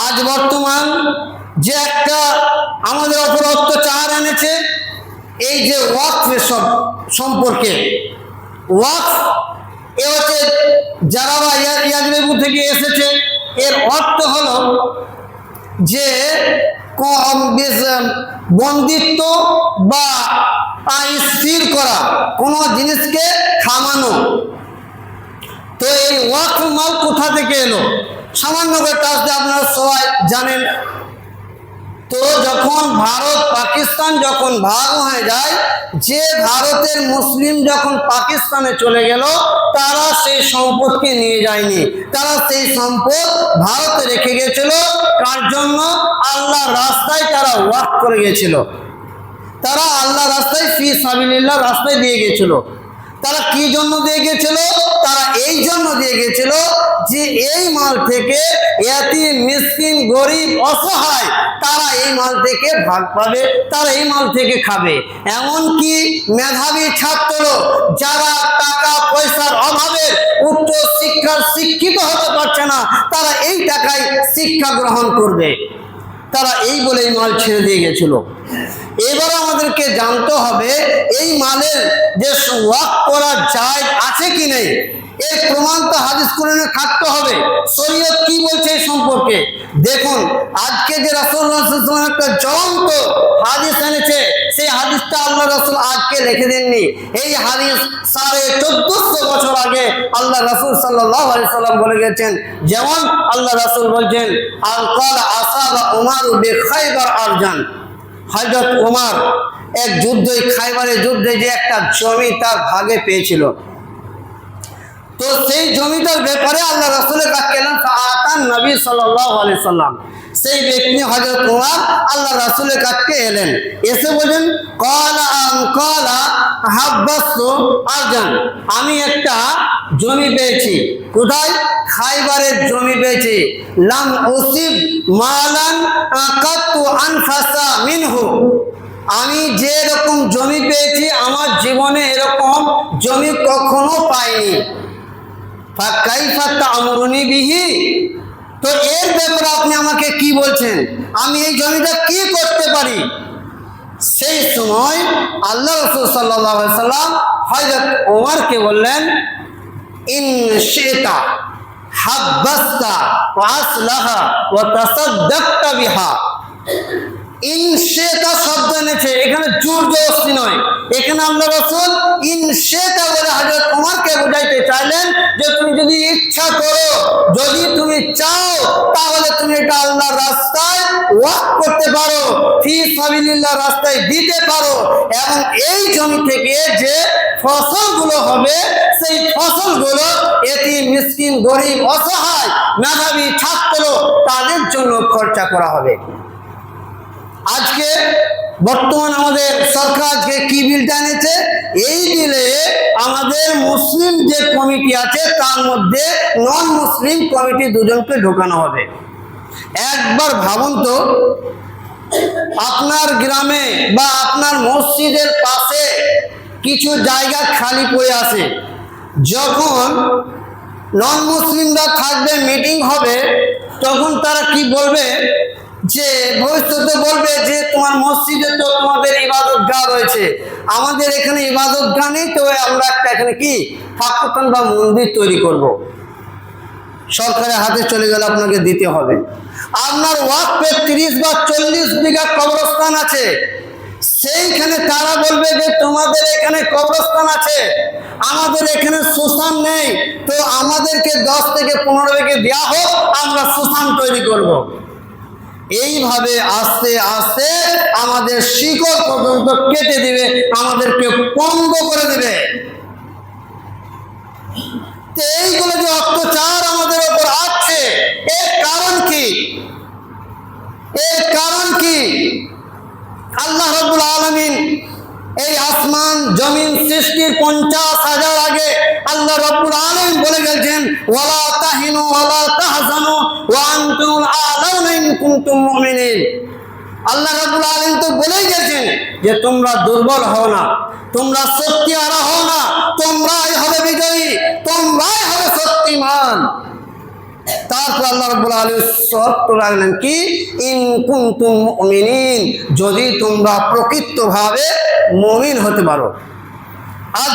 আজ বর্তমান যে একটা আমাদের উপর অত্যাচার এনেছে, এই যে ওয়াকফ সম্পর্কে, ওয়াকফ এ হচ্ছে যারা ইয়াজবেবু থেকে এসেছে, এর অর্থ হলো যে বন্দিত্ব বা স্থির করা, কোনো জিনিসকে থামানো। তো এই ওয়াকফ মাল কোথা থেকে এলো? সামান্য কথা আপনারা সবাই জানেন। তো যখন ভারত পাকিস্তান যখন ভাগ হয়ে যায়, যে ভারতের মুসলিম যখন পাকিস্তানে চলে গেল, তারা সেই সম্পদকে নিয়ে যায়নি, তারা সেই সম্পদ ভারতে রেখে গেছিল। কার জন্য? আল্লাহর রাস্তায় তারা ওয়াকফ করে গেছিল, তারা আল্লাহ রাস্তায় ফি সাবিলিল্লাহ রাস্তায় দিয়ে গেছিল। তারা কি জন্য দিয়ে গেছিল? তারা এই জন্য দিয়ে গেছিল যে এই মাল থেকে ইয়াতীম, মিসকিন, গরিব, অসহায় তারা এই মাল থেকে ভাগ পাবে, তারা এই মাল থেকে খাবে। এমনকি মেধাবী ছাত্র যারা টাকা পয়সার অভাবে উচ্চ শিক্ষার শিক্ষিত হতে পারছে না, তারা এই টাকায় শিক্ষা গ্রহণ করবে, তারা এই বলে এই মাল ছেড়ে দিয়ে গেছিল। এবার আমাদেরকে জানতে হবে এই মালের যে ওয়াকফ করা যায় আছে কি নেই, এর প্রমাণ তো হাদিস কোরআনে থাকতে হবে। শরীয়ত কি বলছে এই সম্পর্কে? দেখুন, আজকে যে রাসূলুল্লাহ সাল্লাল্লাহু আলাইহি ওয়াসাল্লাম একটা জ্বলন্ত হাদিস এনেছে, সেই হাদিসটা আল্লাহ রাসূল আজকে লিখে দেননি। এই হাদিস 1450 বছর আগে আল্লাহ রাসূল সাল্লাল্লাহু আলাইহি ওয়াসাল্লাম বলে গেছেন। যেমন আল্লাহ রাসূল বলছেন, আল ক্বাল আসাবা উমার বিখাইবার আরজান। হযরত ওমর এক যুদ্ধে, খাইবারের যুদ্ধে যে একটা জমি তার ভাগে পেয়েছিল, তো সেই জমিটার ব্যাপারে আল্লাহ রাসূলের কাছে এলেন আতান নবী সাল্লাল্লাহু আলাইহি সাল্লাম। সেই ব্যক্তি হযরত ওমর আল্লাহ রাসূলের কাছে এলেন, এসে বলেন ক্বালা হাব্বাসু আরজান, আমি একটা জমি পেয়েছি। কোথায়? খাইবারের জমি পেয়েছি। লাম উসিব মালান কাতু আনফাসা মিনহু, আমি যে রকম জমি পেয়েছি আমার জীবনে এরকম জমি কখনো পাইনি। ফাকাইফা তা'মুরুনি বিহি, তো এর ব্যাপারে আপনি আমাকে কি বলছেন? আমি এই জমিটা কি করতে পারি? সেই সময় আল্লাহ রাসূল সাল্লাল্লাহু আলাইহি সাল্লাম হযরত ওমরকে বললেন, ইন শিতা হাব্বাসতা ওয়া আসলাহা ওয়া তাসাদ্দাকতা বিহা। ইনশেতা শব্দ এনেছে, এখানে জোর জবরদস্তি নয়। এখানে আল্লাহ রাসূল ইনশেতা বলে হযরত ওমরকে বুঝাইতে চাইলেন যে তুমি যদি ইচ্ছা করো, যদি তুমি চাও, তাহলে তুমি এটা আল্লাহর রাস্তায় ওয়াকফ করতে পারো, ফি সাবিলিল্লাহ রাস্তায় দিতে পারো, এবং এই জমি থেকে যে ফসলগুলো হবে সেই ফসলগুলো এতিম, মিসকিন, গরিব, অসহায়, মেধাবী ছাত্র তাদের জন্য খরচা করা হবে। আজকে বর্তমান আমাদের সরকার আজকে কি বিলটা এনেছে? এই বিলে আমাদের মুসলিম যে কমিটি আছে তার মধ্যে নন মুসলিম কমিটি দুজনকে ঢোকানো হবে। একবার ভাবুন তো, আপনার গ্রামে বা আপনার মসজিদের পাশে কিছু জায়গা খালি পড়ে আছে, যখন নন মুসলিমরা থাকবে, মিটিং হবে, তখন তারা কি বলবে? যে ভবিষ্যতে বলবে যে তোমার মসজিদে তো তোমাদের ইবাদতগাহ রয়েছে, আমাদের এখানে ইবাদতগাহ নেই, তো আমরা একটা এখানে কি ঠাকুরখানা বা মন্দির তৈরি করব। সরকারের হাতে চলে গেলে আপনাকে দিতে হবে। আপনার ওয়াকফে 30 বা 40 বিঘা কবরস্থান আছে, সেইখানে তারা বলবে যে তোমাদের এখানে কবরস্থান আছে, আমাদের এখানে শ্মশান নেই, তো আমাদেরকে 10 থেকে 15 বিঘা দেওয়া হোক, আমরা শ্মশান তৈরি করব। এইভাবে আস্তে আস্তে আমাদের শিকড় পর্যন্ত কেটে দিবে, আমাদেরকে পঙ্গ করে দিবে। এইগুলো যে অত্যাচার আমাদের উপর আছে, এর কারণ কি? এর কারণ কি? আল্লাহ রাব্বুল আলামিন এই আসমান জমিন সৃষ্টির 50,000 আগে আল্লাহ রাব্বুল আলামিন বলে গেছেন, ওয়ালা তাহিনু ওয়ালা তাহজানু ওয়া আনতুল আ'লাউনা ইন কুনতুম মুমিনিন। আল্লাহ রাব্বুল আলামিন তো বলেই গেছেন যে তোমরা দুর্বল হও না, তোমরা শক্তিহারা হও না, তোমরাই হবে বিজয়ী, তোমরাই হবে শক্তিমান। তারপর আল্লাহ রাব্বুল আলামিন শর্ত রাখলেন কি, ইন কুনতুম মুমিনিন, যদি তোমরা প্রকৃতভাবে মুমিন হতে পারো। আজ